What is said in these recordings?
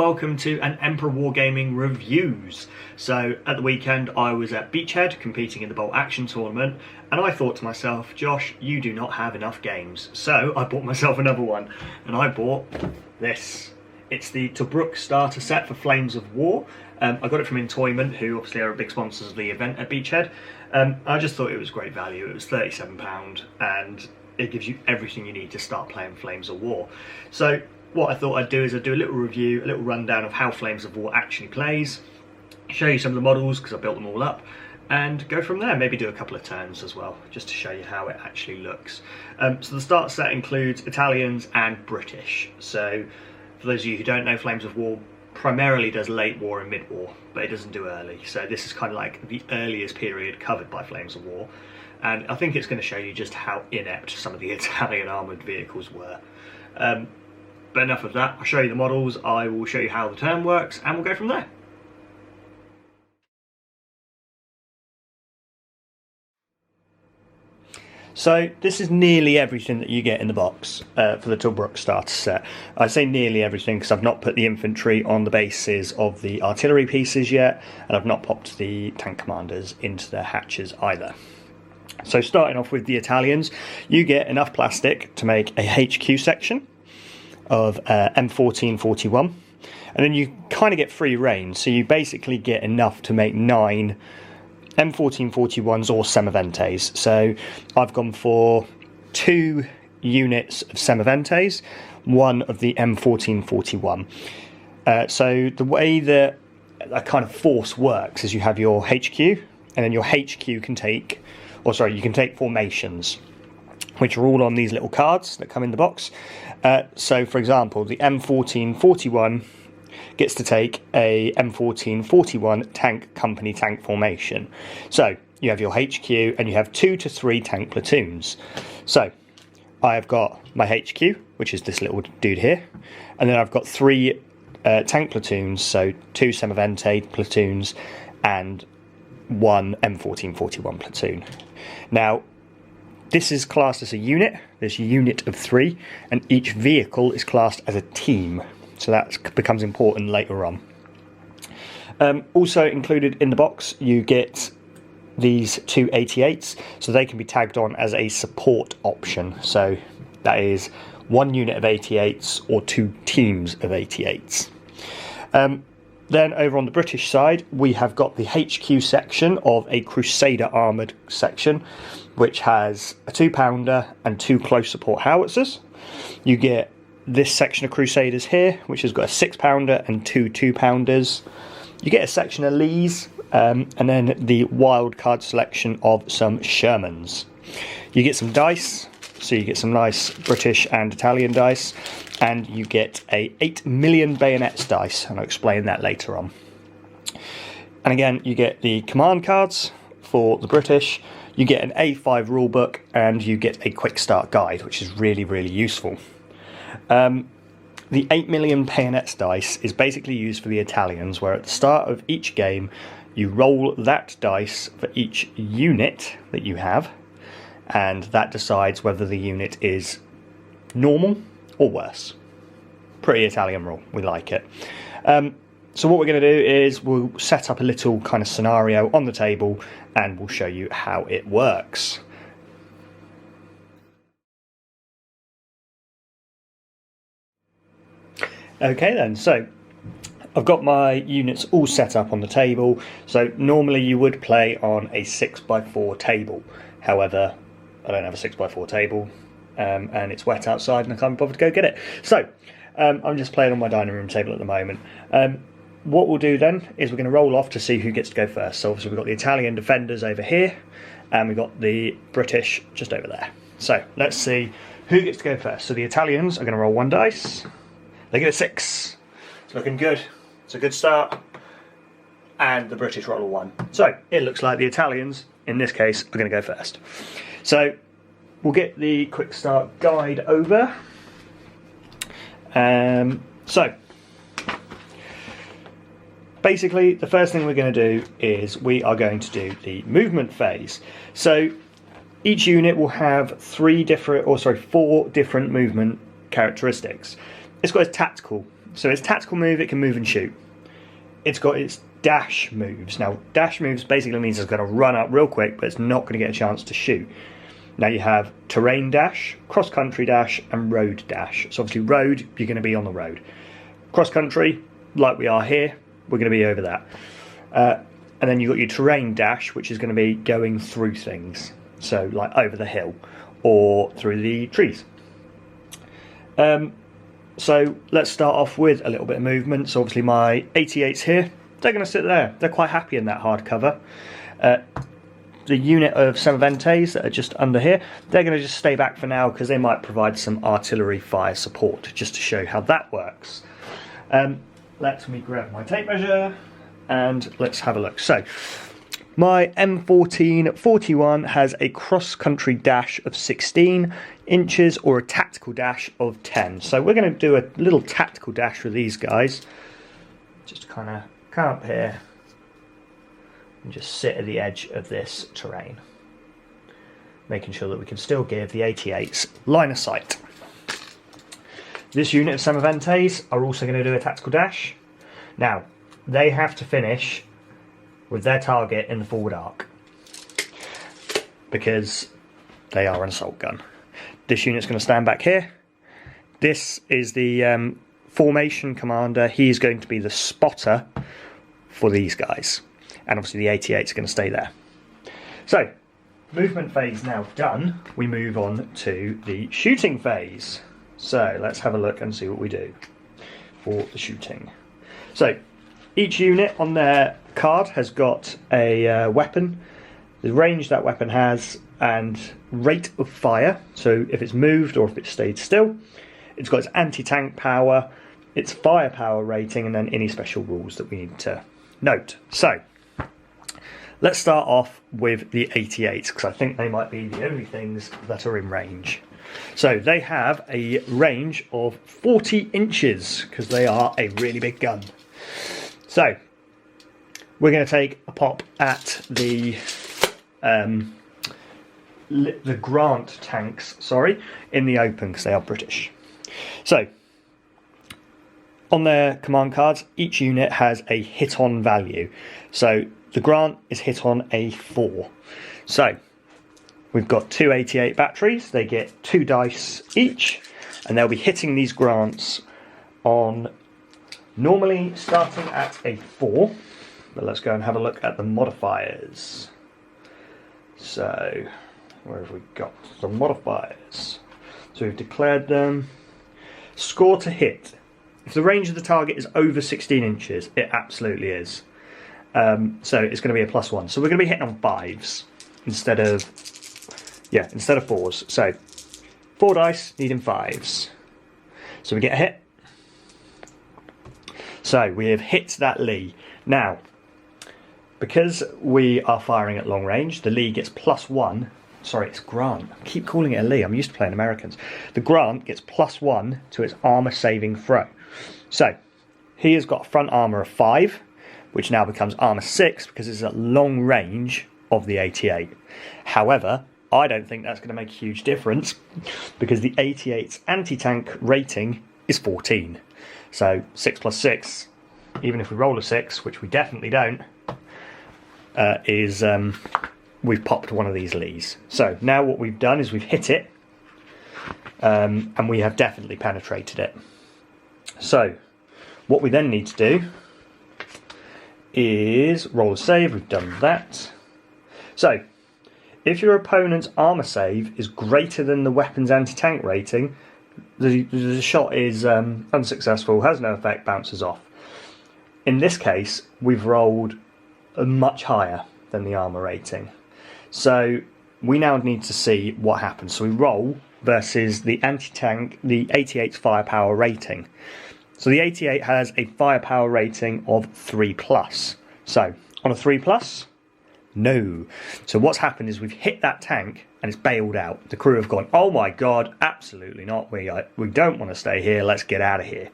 welcome to an Emperor Wargaming Reviews. So at the weekend I was at Beachhead competing in the Bolt Action tournament, and I thought to myself, Josh, you do not have enough games. So I bought myself another one, and I bought this. It's the Tobruk starter set for Flames of War. I got it from Entoyment, who obviously are big sponsors of the event at Beachhead. I just thought it was great value. It was £37 and it gives you everything you need to start playing Flames of War. So what I thought I'd do is I'd do a little review, a little rundown of how Flames of War actually plays, show you some of the models because I built them all up, and go from there. Maybe do a couple of turns as well, just to show you how it actually looks. So the start set includes Italians and British. So for those of you who don't know, Flames of War primarily does late war and mid war, but it doesn't do early. So this is kind of like the earliest period covered by Flames of War. And I think it's going to show you just how inept some of the Italian armoured vehicles were. But enough of that, I'll show you the models, I will show you how the turn works, and we'll go from there. So this is nearly everything that you get in the box for the Tobruk starter set. I say nearly everything because I've not put the infantry on the bases of the artillery pieces yet, and I've not popped the tank commanders into their hatches either. So starting off with the Italians, you get enough plastic to make a HQ section of M1441, and then you kind of get free reign, so you basically get enough to make 9 M1441s or Semiventes. So I've gone for 2 units of Semiventes, 1 of the M1441. So the way that a kind of force works is you have your HQ, and then your HQ can take, you can take formations, which are all on these little cards that come in the box. So for example, the M1441 gets to take a M1441 tank company tank formation. So you have your HQ and you have 2 to 3 tank platoons. So I've got my HQ, which is this little dude here, and then I've got 3 tank platoons, so 2 Semivente platoons and 1 M1441 platoon. Now this is classed as a unit. There's a unit of 3, and each vehicle is classed as a team. So that becomes important later on. Also included in the box, you get these 2 88s, so they can be tagged on as a support option. So that is 1 unit of 88s or 2 teams of 88s. Then over on the British side, we have got the HQ section of a Crusader armoured section, which has a 2-pounder and 2 close support howitzers. You get this section of Crusaders here, which has got a 6-pounder and 2 2-pounders. You get a section of Lees, and then the wild card selection of some Shermans. You get some dice, so you get some nice British and Italian dice, and you get a 8 million bayonets dice, and I'll explain that later on. And again, you get the command cards for the British, you get an A5 rulebook, and you get a quick start guide, which is really, really useful. The 8 million bayonets dice is basically used for the Italians, where at the start of each game you roll that dice for each unit that you have, and that decides whether the unit is normal or worse. Pretty Italian rule, we like it. So what we're going to do is we'll set up a little kind of scenario on the table and we'll show you how it works. Okay then, so I've got my units all set up on the table. So normally you would play on a 6x4 table. However, I don't have a 6x4 table, and it's wet outside and I can't bother to go get it. So I'm just playing on my dining room table at the moment. What we'll do then is we're going to roll off to see who gets to go first. So obviously we've got the Italian defenders over here, and we've got the British just over there. So let's see who gets to go first. So the Italians are going to roll 1 dice. They get a 6. It's looking good. It's a good start. And the British roll a 1. So it looks like the Italians, in this case, are going to go first. So we'll get the quick start guide over. So basically the first thing we're going to do is we are going to do the movement phase. So each unit will have 4 different movement characteristics. It's got its tactical So its tactical move, it can move and shoot. It's got its dash moves. Now, dash moves basically means it's going to run up real quick, but it's not going to get a chance to shoot. Now you have terrain dash, cross-country dash, and road dash. So obviously road, you're going to be on the road. Cross-country, like we are here, we're going to be over that. And then you've got your terrain dash, which is going to be going through things. So like over the hill or through the trees. So let's start off with a little bit of movement. So obviously my 88s here, they're going to sit there. They're quite happy in that hardcover. The unit of Semaventes that are just under here, they're going to just stay back for now because they might provide some artillery fire support, just to show how that works. Let me grab my tape measure and let's have a look. So my M1441 has a cross-country dash of 16 inches or a tactical dash of 10. So we're going to do a little tactical dash with these guys. Just kind of come up here and just sit at the edge of this terrain, making sure that we can still give the 88s line of sight. This unit of Semaventes are also going to do a tactical dash. Now, they have to finish with their target in the forward arc because they are an assault gun. This unit's going to stand back here. This is the formation commander. He's going to be the spotter for these guys. And obviously the 88 is going to stay there. So, movement phase now done. We move on to the shooting phase. So, let's have a look and see what we do for the shooting. So, each unit on their card has got a weapon, the range that weapon has, and rate of fire. So, if it's moved or if it stayed still. It's got its anti-tank power, its firepower rating, and then any special rules that we need to note. So, let's start off with the 88s, because I think they might be the only things that are in range. So they have a range of 40 inches, because they are a really big gun. So, we're going to take a pop at the Grant tanks, in the open, because they are British. So, on their command cards, each unit has a hit-on value. So, the Grant is hit on a 4. So, we've got two 88 batteries. They get 2 dice each, and they'll be hitting these Grants on normally starting at a 4. But let's go and have a look at the modifiers. So, where have we got the modifiers? So we've declared them. Score to hit. If the range of the target is over 16 inches, it absolutely is. So it's going to be a +1. So we're going to be hitting on 5s instead of 4s. So 4 dice, needing 5s. So we get a hit. So we have hit that Lee. Now, because we are firing at long range, the Lee gets +1. Sorry, it's Grant. I keep calling it a Lee. I'm used to playing Americans. The Grant gets +1 to its armour saving throw. So, he has got front armour of 5, which now becomes armour 6 because it's at long range of the 88. However, I don't think that's going to make a huge difference because the 88's anti-tank rating is 14. So, 6 + 6, even if we roll a 6, which we definitely don't, we've popped one of these Lees. So now what we've done is we've hit it, and we have definitely penetrated it. So what we then need to do is roll a save. We've done that. So if your opponent's armour save is greater than the weapon's anti-tank rating, the shot is unsuccessful, has no effect, bounces off. In this case, we've rolled much higher than the armour rating. So we now need to see what happens. So we roll versus the anti-tank, the 88's firepower rating. So the 88 has a firepower rating of 3+. So on a 3+, no. So what's happened is we've hit that tank and it's bailed out. The crew have gone, oh my god, absolutely not. We don't want to stay here. Let's get out of here.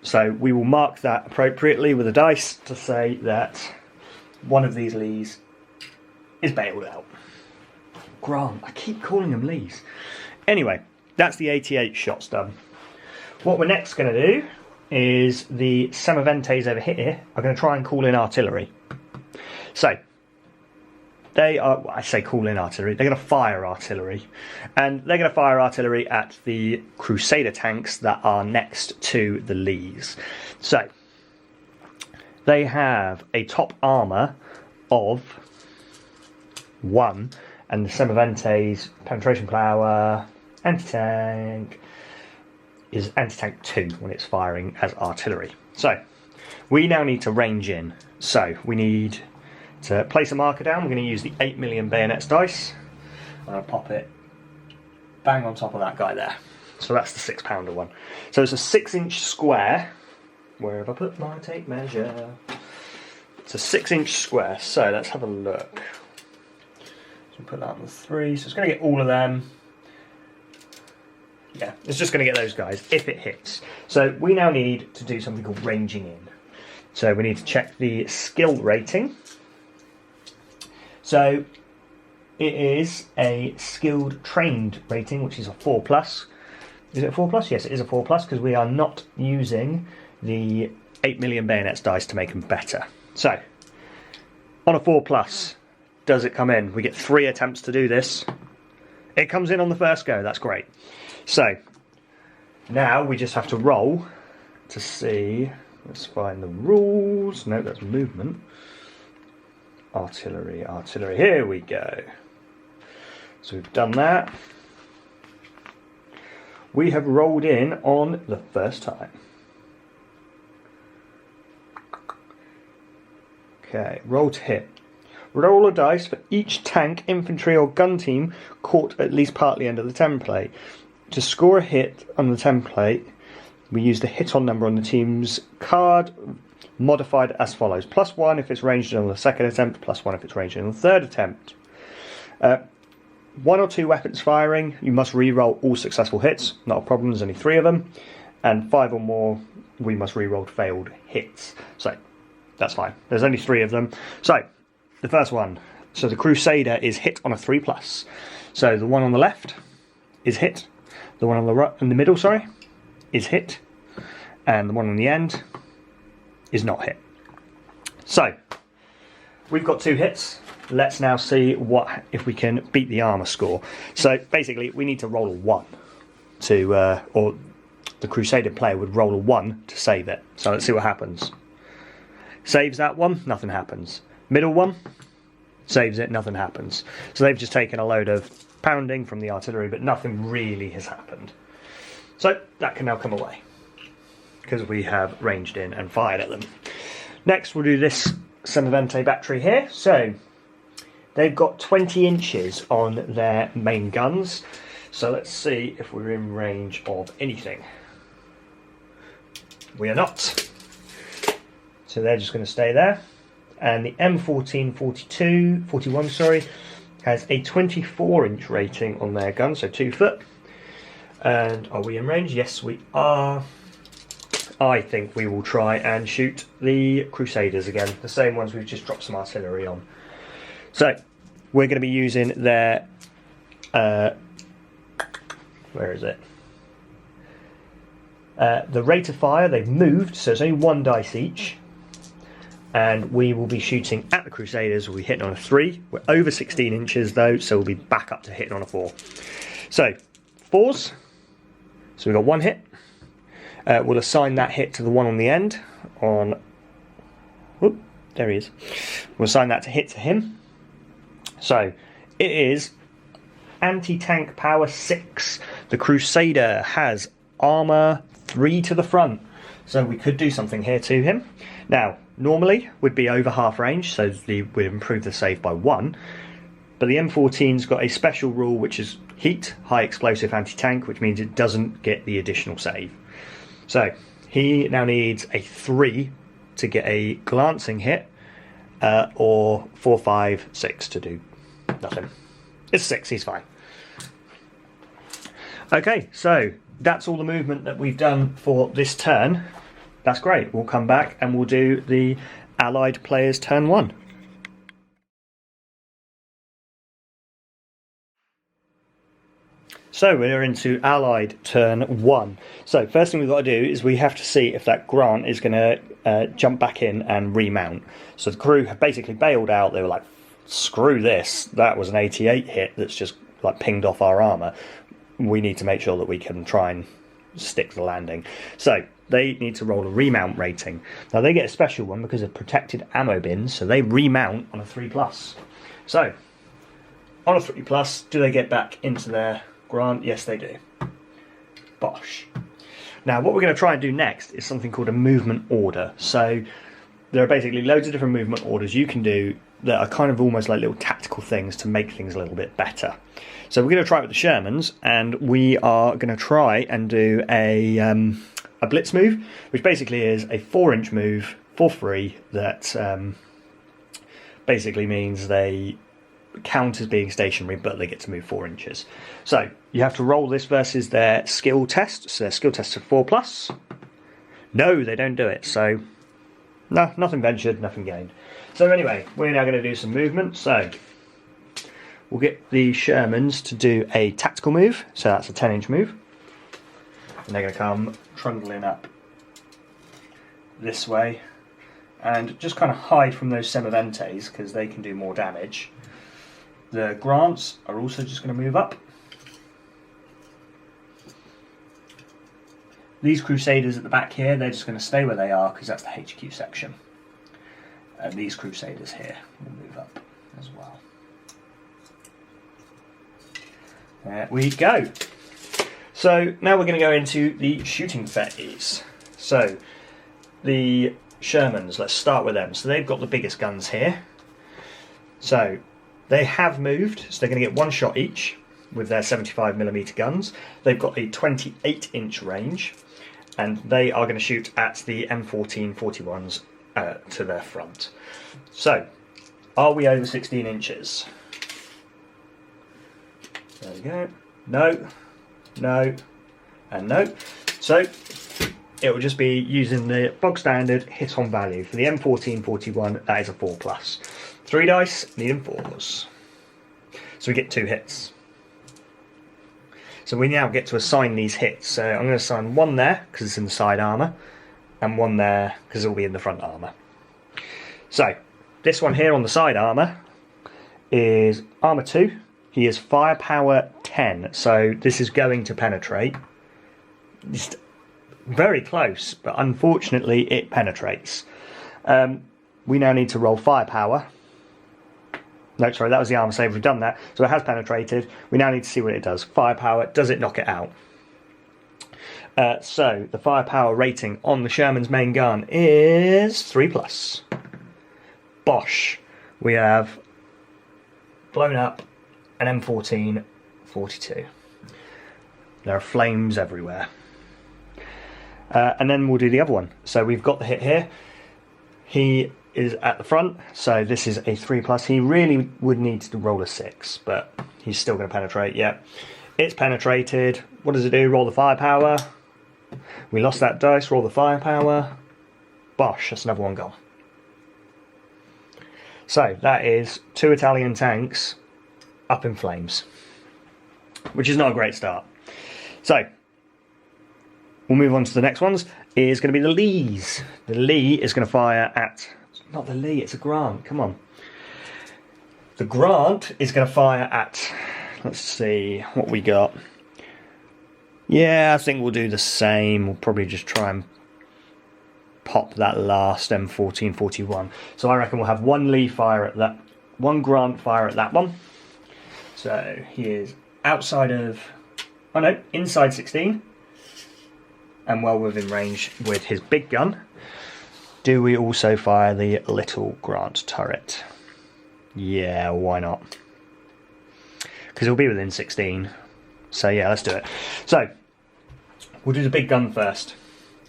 So we will mark that appropriately with a dice to say that one of these Lees is bailed out. Grant, I keep calling them Lees. Anyway, that's the 88 shots done. What we're next going to do is the Semiventes over here are going to try and call in artillery. So, they are, I say call in artillery, they're going to fire artillery. And they're going to fire artillery at the Crusader tanks that are next to the Lees. So, they have a top armour of 1, and the Semiventes penetration power, anti-tank, is anti-tank 2 when it's firing as artillery. So, we now need to range in. So, we need to place a marker down. We're going to use the 8 million bayonets dice. I'm going to pop it bang on top of that guy there. So that's the 6-pounder one. So it's a 6-inch square. Where have I put my tape measure? It's a 6-inch square. So let's have a look. So we put that on the 3. So it's going to get all of them. Yeah, it's just going to get those guys if it hits. So we now need to do something called ranging in. So we need to check the skill rating. So it is a skilled trained rating, which is a 4+. Is it a 4+? Yes, it is a 4+, because we are not using the 8 million bayonets dice to make them better. So, on a 4+, does it come in? We get 3 attempts to do this. It comes in on the first go, that's great. So, now we just have to roll to see. Let's find the rules. No, that's movement. Artillery, artillery. Here we go. So we've done that. We have rolled in on the first time. Okay, roll to hit. Roll a dice for each tank, infantry or gun team caught at least partly under the template. To score a hit on the template, we use the hit on number on the team's card, modified as follows. +1 if it's ranged on the second attempt, +1 if it's ranged on the third attempt. 1 or 2 weapons firing, you must re-roll all successful hits. Not a problem, there's only 3 of them. And 5 or more, we must re-roll failed hits. So, that's fine. There's only 3 of them. So, the first one. So the Crusader is hit on a 3+. So the one on the left is hit. The one on the right, in the middle, sorry, is hit. And the one on the end is not hit. So, we've got 2 hits. Let's now see if we can beat the armour score. So basically, we need to roll a 1 to, or the Crusader player would roll a 1 to save it. So let's see what happens. Saves that one, nothing happens. Middle one, saves it, nothing happens. So they've just taken a load of pounding from the artillery, but nothing really has happened. So that can now come away, because we have ranged in and fired at them. Next we'll do this Semivente battery here. So they've got 20 inches on their main guns. So let's see if we're in range of anything. We are not. So they're just going to stay there. And the M1441, sorry, has a 24-inch rating on their gun, so 2 foot. And are we in range? Yes, we are. I think we will try and shoot the Crusaders again, the same ones we've just dropped some artillery on. So, we're going to be using their... where is it? The rate of fire, they've moved, so it's only 1 dice each. And we will be shooting at the Crusaders. We'll be hitting on a 3. We're over 16 inches though, so we'll be back up to hitting on a 4. So, 4s. So we've got 1 hit. We'll assign that hit to the one on the end. Whoop, there he is. We'll assign that to hit to him. So, it is anti-tank power 6. The Crusader has armour 3 to the front. So we could do something here to him. Now, normally would be over half range, so we'd improve the save by 1. But the M14's got a special rule, which is heat, high explosive anti-tank, which means it doesn't get the additional save. So he now needs a 3 to get a glancing hit, or 4, 5, 6 to do nothing. It's 6, he's fine. Okay, so that's all the movement that we've done for this turn. That's great. We'll come back and we'll do the Allied players' turn 1. So we're into Allied turn 1. So first thing we've got to do is we have to see if that Grant is going to jump back in and remount. So the crew have basically bailed out. They were like, screw this, that was an 88 hit that's just like pinged off our armour. We need to make sure that we can try and stick the landing. So they need to roll a remount rating. Now they get a special one because of protected ammo bins, so they remount on a 3+. So on a 3+, do they get back into their Grant? Yes, they do. Bosh. Now, what we're going to try and do next is something called a movement order. So there are basically loads of different movement orders you can do that are kind of almost like little tactical things to make things a little bit better. So we're going to try it with the Shermans, and we are going to try and do a blitz move, which basically is a 4-inch move for free that basically means they count as being stationary, but they get to move 4 inches. So you have to roll this versus their skill test. So their skill test is 4+. No, they don't do it. So no, nothing ventured, nothing gained. So anyway, we're now going to do some movement. So we'll get the Shermans to do a tactical move. So that's a 10-inch move. And they're going to come trundling up this way and just kind of hide from those Semiventes because they can do more damage. The Grants are also just going to move up. These Crusaders at the back here, they're just going to stay where they are because that's the HQ section. And these Crusaders here will move up as well. There we go. So now we're going to go into the shooting phase. So the Shermans, let's start with them. So they've got the biggest guns here. So they have moved, so they're going to get 1 shot each with their 75mm guns. They've got a 28-inch range, and they are going to shoot at the M1441s to their front. So, are we over 16 inches? There we go. No, no, and no. So, it will just be using the bog standard hit-on value. For the M1441, that is a 4+. 3 dice, need them 4s. So we get 2 hits. So we now get to assign these hits. So I'm going to assign 1 there, because it's in the side armour, and 1 there, because it will be in the front armour. So, this one here on the side armour is armour 2. He is firepower 10, so this is going to penetrate. Just very close, but unfortunately it penetrates. We now need to roll firepower. No, sorry, that was the armor save. We've done that. So it has penetrated. We now need to see what it does. Firepower, does it knock it out? So the firepower rating on the Sherman's main gun is 3+. Bosh. We have blown up an M1442. There are flames everywhere. And then we'll do the other one. So we've got the hit here. He is at the front, so this is a 3+. He really would need to roll a 6, but he's still going to penetrate. Yeah, it's penetrated. What does it do? Roll the firepower. We lost that dice. Roll the firepower. Bosh, that's another one gone. So that is 2 Italian tanks up in flames, which is not a great start. So we'll move on to the next ones. Is going to be the Lees. The Lee is going to fire at... Not the Lee, it's a Grant, come on. The Grant is going to fire at... Let's see what we got. Yeah, I think we'll do the same. We'll probably just try and pop that last M1441. So I reckon we'll have 1 Lee fire at that... 1 Grant fire at that one. So he is outside of... Oh no, inside 16. And well within range with his big gun. Do we also fire the little Grant turret? Yeah, why not? Because it'll be within 16. So yeah, let's do it. So, we'll do the big gun first.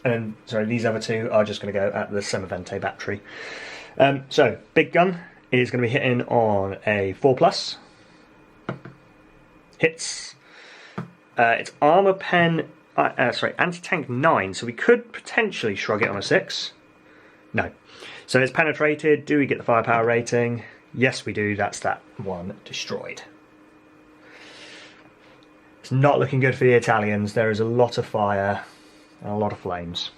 And then, sorry, these other 2 are just going to go at the Semivente battery. So, big gun is going to be hitting on a 4+. Hits. It's armor pen... anti-tank 9, so we could potentially shrug it on a 6. No. So it's penetrated. Do we get the firepower rating? Yes, we do. That's that one destroyed. It's not looking good for the Italians. There is a lot of fire and a lot of flames.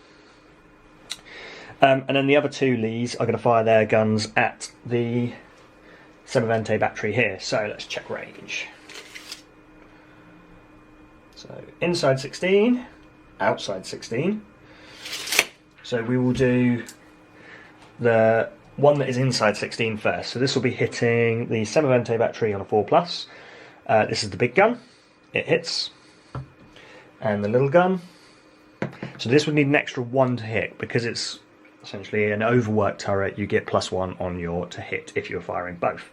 And then the other two Lees are going to fire their guns at the Semivente battery here. So let's check range. So inside 16, outside 16. So we will do the one that is inside 16 first. So this will be hitting the Semivente battery on a 4+. This is the big gun. It hits. And the little gun. So this would need an extra 1 to hit because it's essentially an overworked turret. You get +1 on your to hit if you're firing both.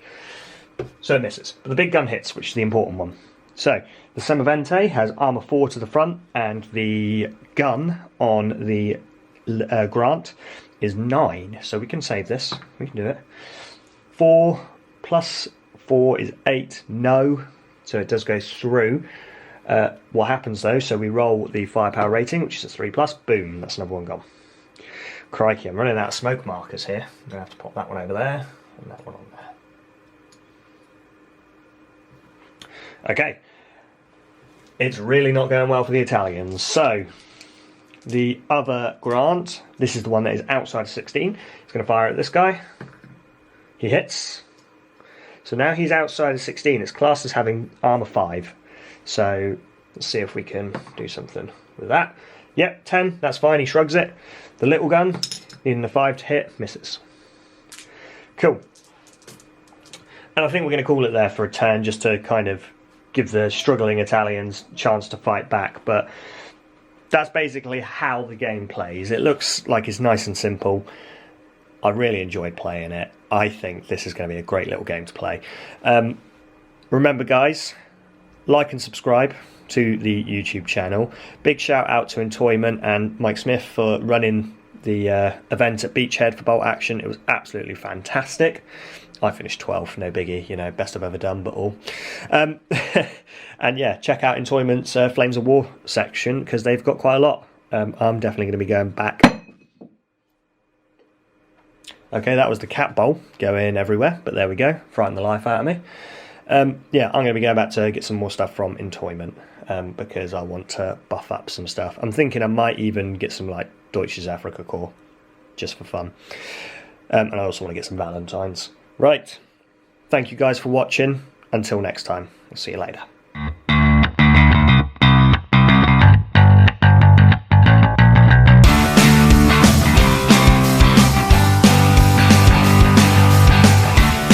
So it misses. But the big gun hits, which is the important one. So the Semivente has armor 4 to the front, and the gun on the Grant is 9. So we can save this. We can do it. 4 plus 4 is 8. No. So it does go through. What happens though? So we roll the firepower rating, which is a 3+. Boom. That's another one gone. Crikey, I'm running out of smoke markers here. I'm going to have to pop that one over there and that one on there. Okay. It's really not going well for the Italians. So, the other Grant, this is the one that is outside 16. He's going to fire at this guy. He hits. So now he's outside of 16. It's classed as having armor 5. So, let's see if we can do something with that. Yep, 10, that's fine, he shrugs it. The little gun, needing a 5 to hit, misses. Cool. And I think we're going to call it there for a turn, just to kind of give the struggling Italians a chance to fight back. But that's basically how the game plays. It looks like it's nice and simple. I really enjoyed playing it. I think this is going to be a great little game to play. Remember guys, like and subscribe to the YouTube channel. Big shout out to Entoyment and Mike Smith for running the event at Beachhead for Bolt Action. It was absolutely fantastic. I finished 12th, no biggie, you know, best I've ever done, but all. And yeah, check out Entoyment's Flames of War section because they've got quite a lot. I'm definitely going to be going back. Okay, that was the cat bowl going everywhere, but there we go, frightened the life out of me. Yeah, I'm going to be going back to get some more stuff from Entoyment because I want to buff up some stuff. I'm thinking I might even get some like Deutsches Afrika Korps just for fun. And I also want to get some Valentines. Right, thank you guys for watching. Until next time, I'll see you later.